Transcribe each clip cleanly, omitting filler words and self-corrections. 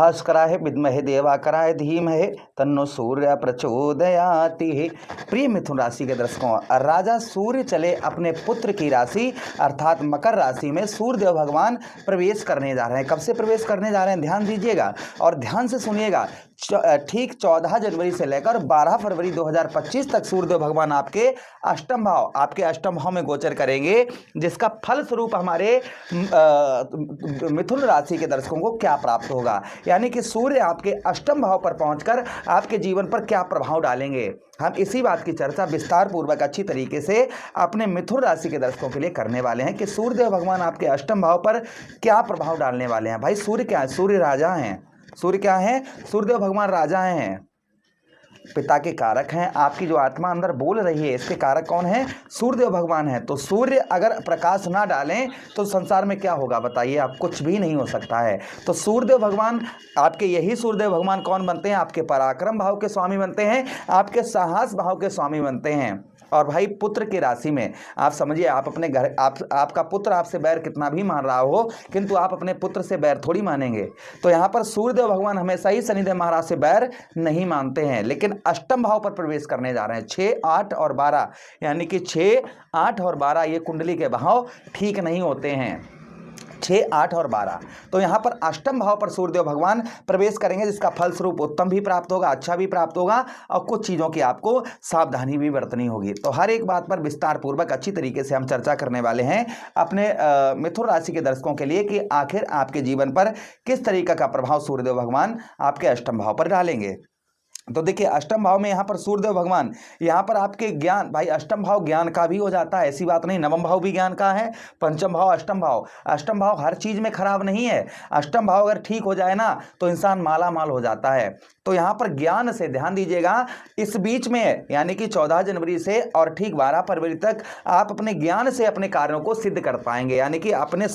भास्कराय विद्महे देवाकराय धीमहि तन्नो सूर्य प्रचोदयाति। प्रिय मिथुन राशि के दर्शकों, राजा सूर्य चले अपने पुत्र की राशि अर्थात मकर राशि में सूर्यदेव भगवान प्रवेश करने जा रहे हैं। कब से प्रवेश करने जा रहे हैं, ध्यान दीजिएगा और ध्यान से सुनिएगा। ठीक 14 जनवरी से लेकर 12 फरवरी 2025 तक सूर्यदेव भगवान आपके अष्टम भाव में गोचर करेंगे, जिसका फल स्वरूप हमारे मिथुन राशि के दर्शकों को क्या प्राप्त होगा, यानी कि सूर्य आपके अष्टम भाव पर पहुंचकर आपके जीवन पर क्या प्रभाव डालेंगे। हम इसी बात की चर्चा विस्तार पूर्वक अच्छी तरीके से अपने मिथुन राशि के दर्शकों के लिए करने वाले हैं कि सूर्यदेव भगवान आपके अष्टम भाव पर क्या प्रभाव डालने वाले हैं। भाई सूर्य क्या है, सूर्य राजा हैं। सूर्य क्या है, सूर्यदेव भगवान राजा हैं, पिता के कारक हैं। आपकी जो आत्मा अंदर बोल रही है इसके कारक कौन है, सूर्यदेव भगवान है। तो सूर्य अगर प्रकाश ना डालें तो संसार में क्या होगा बताइए, आप कुछ भी नहीं हो सकता है। तो सूर्यदेव भगवान आपके, यही सूर्यदेव भगवान कौन बनते हैं, आपके पराक्रम भाव के स्वामी बनते हैं, आपके साहस भाव के स्वामी बनते हैं। और भाई पुत्र की राशि में आप समझिए, आप अपने घर, आपका पुत्र आपसे बैर कितना भी मान रहा हो, किंतु आप अपने पुत्र से बैर थोड़ी मानेंगे। तो यहाँ पर सूर्यदेव भगवान हमेशा ही शनिदेव महाराज से बैर नहीं मानते हैं, लेकिन अष्टम भाव पर प्रवेश करने जा रहे हैं। 6, 8 और 12, यानी कि 6, 8 और 12 ये कुंडली के भाव ठीक नहीं होते हैं, 6, 8 और 12। तो यहाँ पर अष्टम भाव पर सूर्यदेव भगवान प्रवेश करेंगे, जिसका फल स्वरूप उत्तम भी प्राप्त होगा, अच्छा भी प्राप्त होगा और कुछ चीज़ों की आपको सावधानी भी बरतनी होगी। तो हर एक बात पर विस्तार पूर्वक अच्छी तरीके से हम चर्चा करने वाले हैं अपने मिथुन राशि के दर्शकों के लिए कि आखिर आपके जीवन पर किस तरीके का प्रभाव सूर्यदेव भगवान आपके अष्टम भाव पर डालेंगे। तो देखिए, अष्टम भाव में यहाँ पर सूर्यदेव भगवान, यहाँ पर आपके ज्ञान, भाई अष्टम भाव ज्ञान का भी हो जाता है, ऐसी बात नहीं। नवम भाव भी ज्ञान का है, पंचम भाव, अष्टम भाव हर चीज में खराब नहीं है। अष्टम भाव अगर ठीक हो जाए ना तो इंसान माला माल हो जाता है। तो यहाँ पर ज्ञान से ध्यान दीजिएगा, इस बीच में यानी कि 14 जनवरी से और ठीक 12 फरवरी तक आप अपने ज्ञान से अपने कार्यों को सिद्ध कर पाएंगे, यानी कि अपने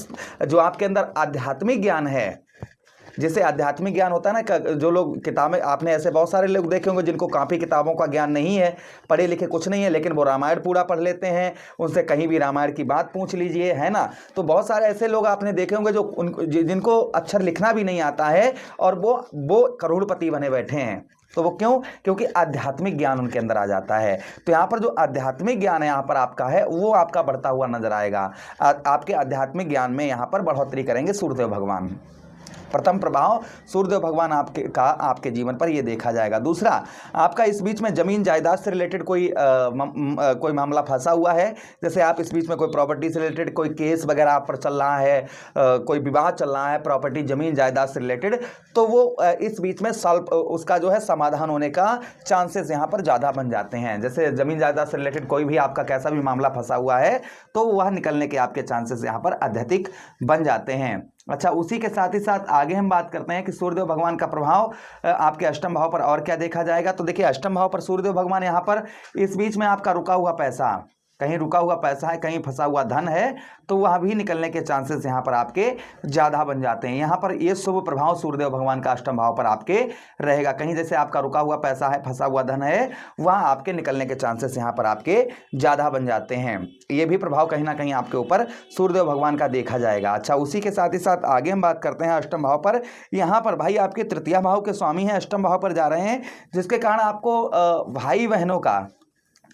जो आपके अंदर आध्यात्मिक ज्ञान है, जैसे आध्यात्मिक ज्ञान होता है ना, जो लोग किताबें, आपने ऐसे बहुत सारे लोग देखे होंगे जिनको काफ़ी किताबों का ज्ञान नहीं है, पढ़े लिखे कुछ नहीं है, लेकिन वो रामायण पूरा पढ़ लेते हैं, उनसे कहीं भी रामायण की बात पूछ लीजिए, है ना। तो बहुत सारे ऐसे लोग आपने देखे होंगे जिनको अक्षर लिखना भी नहीं आता है और वो करोड़पति बने बैठे हैं। तो वो क्यों, क्योंकि आध्यात्मिक ज्ञान उनके अंदर आ जाता है। तो यहाँ पर जो आध्यात्मिक ज्ञान है यहाँ पर आपका है, वो आपका बढ़ता हुआ नजर आएगा। आपके आध्यात्मिक ज्ञान में यहाँ पर बढ़ोतरी करेंगे सूर्यदेव भगवान। प्रथम प्रभाव सूर्यदेव भगवान आपके जीवन पर ये देखा जाएगा। दूसरा, आपका इस बीच में जमीन जायदाद से रिलेटेड कोई मामला फंसा हुआ है, जैसे आप इस बीच में कोई प्रॉपर्टी से रिलेटेड कोई केस वगैरह आप पर चल रहा है, कोई विवाद चल रहा है प्रॉपर्टी जमीन जायदाद से रिलेटेड, तो वो इस बीच में उसका जो है समाधान होने का चांसेस यहाँ पर ज़्यादा बन जाते हैं। जैसे जमीन जायदाद से रिलेटेड कोई भी आपका कैसा भी मामला फंसा हुआ है तो वह निकलने के आपके चांसेस यहाँ पर अत्यधिक बन जाते हैं। अच्छा, उसी के साथ ही साथ आगे हम बात करते हैं कि सूर्यदेव भगवान का प्रभाव आपके अष्टम भाव पर और क्या देखा जाएगा। तो देखिए, अष्टम भाव पर सूर्यदेव भगवान यहाँ पर इस बीच में आपका रुका हुआ पैसा, कहीं रुका हुआ पैसा है, कहीं फंसा हुआ धन है, तो वह भी निकलने के चांसेस यहाँ पर आपके ज़्यादा बन जाते हैं। यहाँ पर ये शुभ प्रभाव सूर्यदेव भगवान का अष्टम भाव पर आपके रहेगा। कहीं जैसे आपका रुका हुआ पैसा है, फंसा हुआ धन है, वहाँ आपके निकलने के चांसेस यहाँ पर आपके ज़्यादा बन जाते हैं। ये भी प्रभाव कहीं ना कहीं आपके ऊपर सूर्यदेव भगवान का देखा जाएगा। अच्छा, उसी के साथ ही साथ आगे हम बात करते हैं अष्टम भाव पर। यहाँ पर भाई आपके तृतीय भाव के स्वामी हैं, अष्टम भाव पर जा रहे हैं, जिसके कारण आपको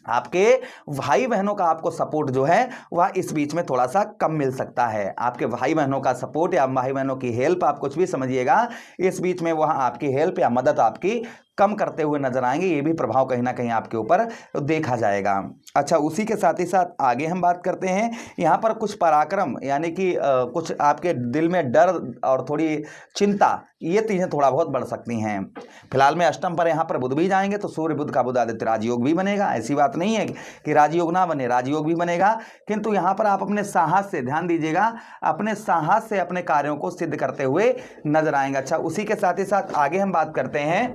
आपके भाई बहनों का आपको सपोर्ट जो है वह इस बीच में थोड़ा सा कम मिल सकता है। आपके भाई बहनों का सपोर्ट या भाई बहनों की हेल्प, आप कुछ भी समझिएगा, इस बीच में वह आपकी हेल्प या मदद आपकी कम करते हुए नजर आएंगे। ये भी प्रभाव कहीं ना कहीं आपके ऊपर देखा जाएगा। अच्छा, उसी के साथ ही साथ आगे हम बात करते हैं, यहाँ पर कुछ पराक्रम यानी कि कुछ आपके दिल में डर और थोड़ी चिंता, ये चीज़ें थोड़ा बहुत बढ़ सकती हैं। फिलहाल में अष्टम पर यहाँ पर बुध भी जाएंगे तो सूर्य बुध का बुध आदित्य राजयोग भी बनेगा। ऐसी बात नहीं है कि राजयोग ना बने, राजयोग भी बनेगा, किंतु यहाँ पर आप अपने साहस से, ध्यान दीजिएगा, अपने साहस से अपने कार्यों को सिद्ध करते हुए नजर आएंगे। अच्छा, उसी के साथ ही साथ आगे हम बात करते हैं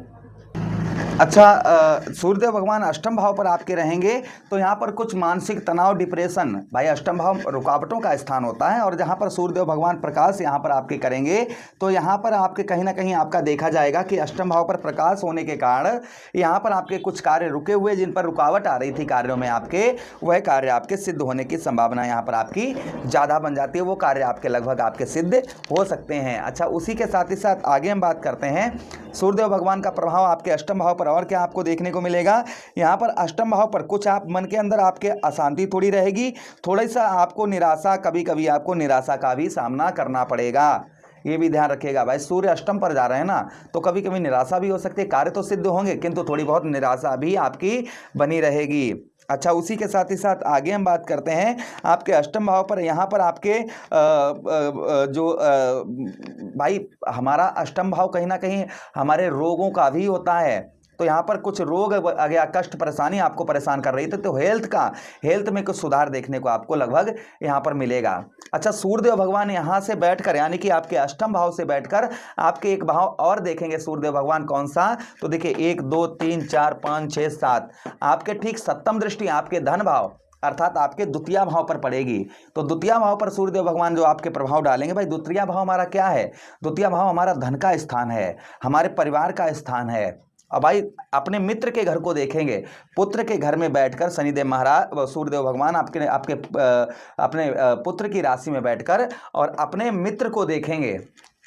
अच्छा, सूर्यदेव भगवान अष्टम भाव पर आपके रहेंगे तो यहाँ पर कुछ मानसिक तनाव, डिप्रेशन, भाई अष्टम भाव रुकावटों का स्थान होता है। और जहाँ पर सूर्यदेव भगवान प्रकाश यहाँ पर आपके करेंगे तो यहाँ पर आपके कहीं ना कहीं आपका देखा जाएगा कि अष्टम भाव पर प्रकाश होने के कारण यहाँ पर आपके कुछ कार्य रुके हुए, जिन पर रुकावट आ रही थी कार्यों में आपके, वह कार्य आपके सिद्ध होने की संभावना यहाँ पर आपकी ज़्यादा बन जाती है। वो कार्य आपके लगभग आपके सिद्ध हो सकते हैं। अच्छा, उसी के साथ ही साथ आगे हम बात करते हैं सूर्यदेव भगवान का प्रभाव आपके अष्टम भाव पर और क्या आपको देखने को मिलेगा। यहाँ पर अष्टम भाव पर कुछ आप मन के अंदर आपके अशांति थोड़ी रहेगी, थोड़ा सा आपको निराशा, कभी कभी आपको निराशा का भी सामना करना पड़ेगा। ये भी ध्यान रखिएगा भाई, सूर्य अष्टम पर जा रहे हैं ना, तो कभी कभी निराशा भी हो सकती है। कार्य तो सिद्ध होंगे किंतु थोड़ी बहुत निराशा भी आपकी बनी रहेगी। अच्छा, उसी के साथ ही साथ आगे हम बात करते हैं आपके अष्टम भाव पर। यहाँ पर आपके भाई हमारा अष्टम भाव कहीं ना कहीं हमारे रोगों का भी होता है। तो यहाँ पर कुछ रोग या कष्ट, परेशानी आपको परेशान कर रही थी, तो हेल्थ में कुछ सुधार देखने को आपको लगभग यहाँ पर मिलेगा। अच्छा, सूर्यदेव भगवान यहाँ से बैठकर, यानी कि आपके अष्टम भाव से बैठकर आपके एक भाव और देखेंगे सूर्यदेव भगवान, कौन सा, तो देखिए 1 2 3 4 5 6 7, आपके ठीक सप्तम दृष्टि आपके धन भाव अर्थात आपके द्वितीय भाव पर पड़ेगी। तो द्वितीय भाव पर सूर्यदेव भगवान जो आपके प्रभाव डालेंगे, भाई द्वितीय भाव हमारा क्या है, द्वितीय भाव हमारा धन का स्थान है, हमारे परिवार का स्थान है। अब भाई अपने मित्र के घर को देखेंगे, पुत्र के घर में बैठकर शनिदेव महाराज, सूर्यदेव भगवान आपके अपने पुत्र की राशि में बैठकर और अपने मित्र को देखेंगे,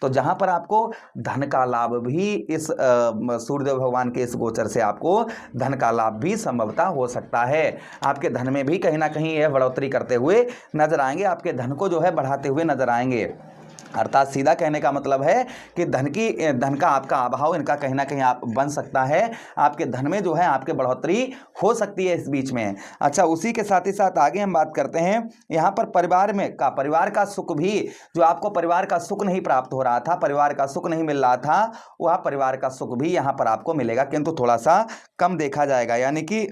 तो जहां पर आपको धन का लाभ भी इस सूर्यदेव भगवान के इस गोचर से आपको धन का लाभ भी संभवतः हो सकता है। आपके धन में भी कहीं ना कहीं यह बढ़ोतरी करते हुए नजर आएंगे, आपके धन को जो है बढ़ाते हुए नजर आएंगे। अर्थात सीधा कहने का मतलब है कि धन का आपका अभाव इनका कहीं ना कहीं आप बन सकता है, आपके धन में जो है आपके बढ़ोतरी हो सकती है इस बीच में। अच्छा, उसी के साथ ही साथ आगे हम बात करते हैं यहाँ पर परिवार का सुख भी, जो आपको परिवार का सुख नहीं प्राप्त हो रहा था, परिवार का सुख नहीं मिल रहा था, वह परिवार का सुख भी यहाँ पर आपको मिलेगा, किंतु थोड़ा सा कम देखा जाएगा। यानी कि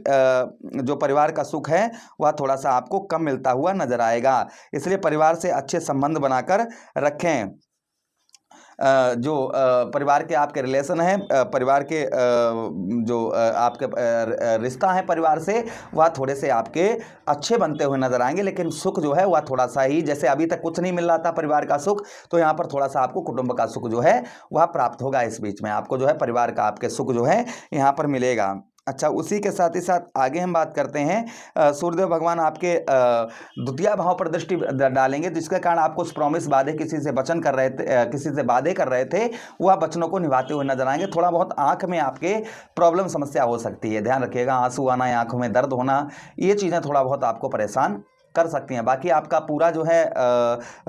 जो परिवार का सुख है वह थोड़ा सा आपको कम मिलता हुआ नजर आएगा। इसलिए परिवार से अच्छे संबंध बनाकर रखें। जो परिवार के आपके रिलेशन हैं, परिवार के जो आपके रिश्ता है परिवार से, वह थोड़े से आपके अच्छे बनते हुए नजर आएंगे। लेकिन सुख जो है वह थोड़ा सा ही, जैसे अभी तक कुछ नहीं मिल रहा था परिवार का सुख, तो यहाँ पर थोड़ा सा आपको कुटुंब का सुख जो है वह प्राप्त होगा। इस बीच में आपको जो है परिवार का आपके सुख जो है यहाँ पर मिलेगा। अच्छा, उसी के साथ ही साथ आगे हम बात करते हैं सूर्यदेव भगवान आपके द्वितीय भाव पर दृष्टि डालेंगे, जिसके कारण आपको प्रॉमिस वादे किसी से वचन कर रहे थे, किसी से वादे कर रहे थे, वह वचनों को निभाते हुए नजर आएंगे। थोड़ा बहुत आंख में आपके प्रॉब्लम समस्या हो सकती है, ध्यान रखिएगा, आंसू आना या आंखों में दर्द होना, ये चीज़ें थोड़ा बहुत आपको परेशान कर सकती हैं। बाकी आपका पूरा जो है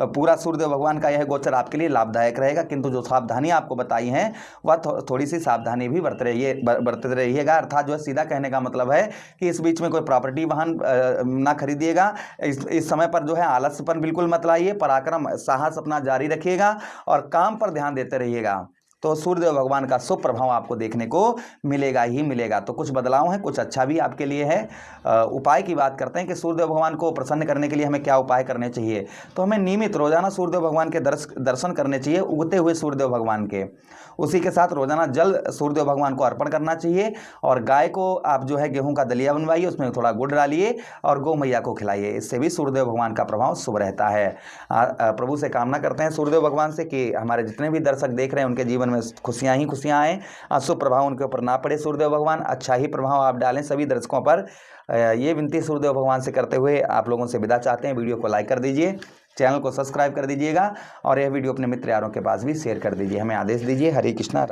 पूरा सूर्यदेव भगवान का यह गोचर आपके लिए लाभदायक रहेगा, किंतु जो सावधानी आपको बताई हैं वह थोड़ी सी सावधानी भी बरतते रहिएगा। अर्थात जो है सीधा कहने का मतलब है कि इस बीच में कोई प्रॉपर्टी वाहन ना खरीदिएगा। इस समय पर जो है आलस्यपन बिल्कुल मत लाइए, पराक्रम साहस अपना जारी रखिएगा और काम पर ध्यान देते रहिएगा, तो सूर्यदेव भगवान का शुभ प्रभाव आपको देखने को मिलेगा ही मिलेगा। तो कुछ बदलाव हैं, कुछ अच्छा भी आपके लिए है। उपाय की बात करते हैं कि सूर्यदेव भगवान को प्रसन्न करने के लिए हमें क्या उपाय करने चाहिए। तो हमें नियमित रोजाना सूर्यदेव भगवान के दर्शन करने चाहिए, उगते हुए सूर्यदेव भगवान के। उसी के साथ रोजाना जल सूर्यदेव भगवान को अर्पण करना चाहिए और गाय को आप जो है गेहूं का दलिया बनवाइए, उसमें थोड़ा गुड़ डालिए और गौ मैया को खिलाइए। इससे भी सूर्यदेव भगवान का प्रभाव शुभ रहता है। प्रभु से कामना करते हैं सूर्यदेव भगवान से कि हमारे जितने भी दर्शक देख रहे हैं उनके जीवन में खुशियां ही खुशियां आए, अशुभ प्रभाव उनके ऊपर ना पड़े। सूर्यदेव भगवान अच्छा ही प्रभाव आप डालें सभी दर्शकों पर। ये विनती सूर्यदेव भगवान से करते हुए आप लोगों से विदा चाहते हैं। वीडियो को लाइक कर दीजिए, चैनल को सब्सक्राइब कर दीजिएगा और यह वीडियो अपने मित्र यारों के पास भी शेयर कर दीजिए। हमें आदेश दीजिए। हरे कृष्णा।